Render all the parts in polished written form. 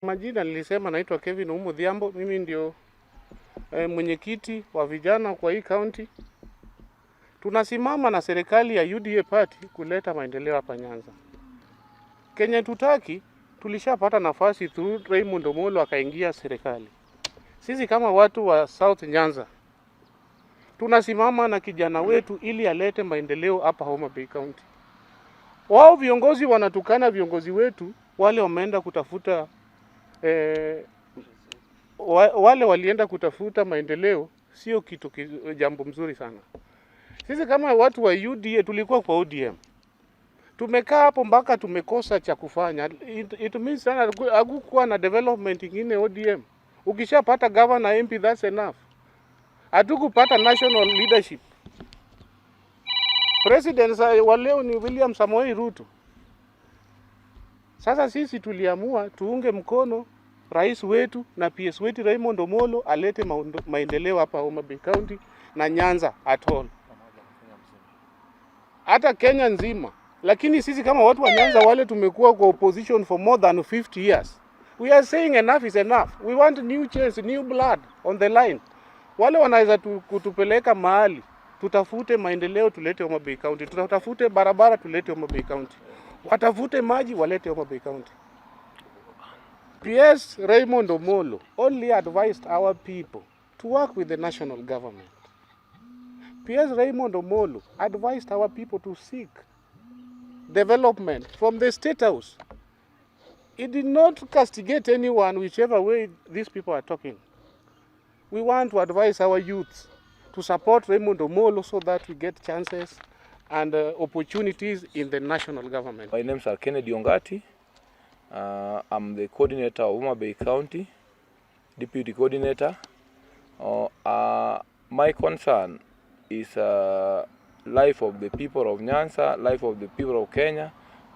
Majina nilisema naitwa Kevin Umudhiambo, mimi ndio mwenyekiti wa vijana kwa hii county. Tunasimama na serikali ya UDA party kuleta maendeleo hapa Nyanza. Kenya tutaki, tulishapata nafasi through Raymond Omolo akaingia serikali. Sisi kama watu wa South Nyanza tunasimama na kijana wetu ili alete maendeleo hapa Homa Bay County. Wao viongozi wanatukana viongozi wetu wale wameenda kutafuta wale walienda kutafuta maendeleo, sio jambo mzuri sana. Sisi kama watu wa UDA tulikuwa kwa ODM. Tumekaa hapo mpaka tumekosa cha kufanya. It means sana hakukuwa na development ingine ODM. Ukishapata governor MP, that's enough. Hatukupata national leadership. President wa leo ni William Samoei Ruto. Sasa sisi tuliamua tuunge mkono rais wetu na PS wetu Raymond Omolo alete maendeleo hapa Homa Bay County na Nyanza at all. Hata Kenya nzima. Lakini sisi kama watu wa Nyanza wale tumekuwa kwa opposition for more than 50 years. We are saying enough is enough. We want new change, new blood on the line. Wale wanaweza kutupeleka mahali, tutafute maendeleo tulete Homa Bay County. Tutafute barabara tulete Homa Bay County. Watafute maji walete Homa Bay County. PS Raymond Omolo only advised our people to work with the national government. PS Raymond Omolo advised our people to seek development from the State House. He did not castigate anyone whichever way these people are talking. We want to advise our youth to support Raymond Omolo so that we get chances and opportunities in the national government. My name is Kennedy Ongati. I'm the coordinator of Homa Bay County, deputy coordinator. My concern is life of the people of Nyanza, life of the people of Kenya,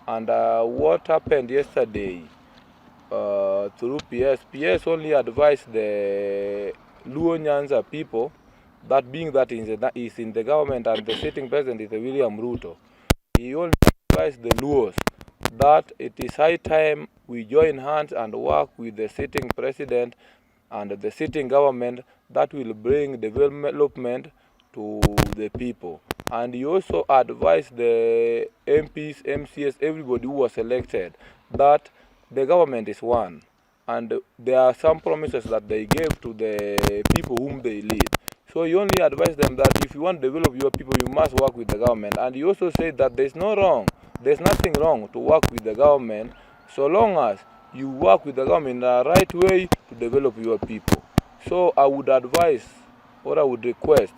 and what happened yesterday through PS. PS only advised the Luo Nyanza people, that being that is in the government and the sitting president is William Ruto. He only advised the Luos that it is high time we join hands and work with the sitting president and the sitting government that will bring development to the people. And he also advised the MPs, MCs, everybody who was elected that the government is one. And there are some promises that they gave to the people whom they lead. So he only advised them that if you want to develop your people, you must work with the government. And he also said that there's nothing wrong to work with the government so long as you work with the government in the right way to develop your people. So I would advise, or I would request,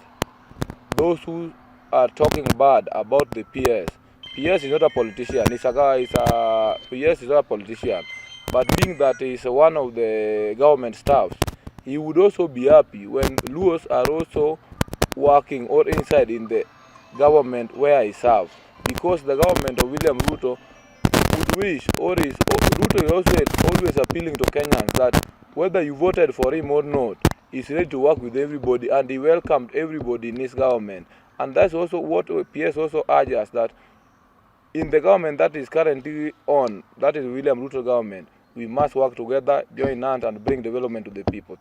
those who are talking bad about the PS. PS is not a politician. PS is not a politician. But being that he is one of the government staffs, he would also be happy when Luos are also working or inside in the government where he serves. Because the government of William Ruto would wish, Ruto is also always appealing to Kenyans that whether you voted for him or not, he's ready to work with everybody and he welcomed everybody in his government. And that's also what PS also urges, that in the government that is currently on, that is William Ruto government, we must work together, join hands and bring development to the people.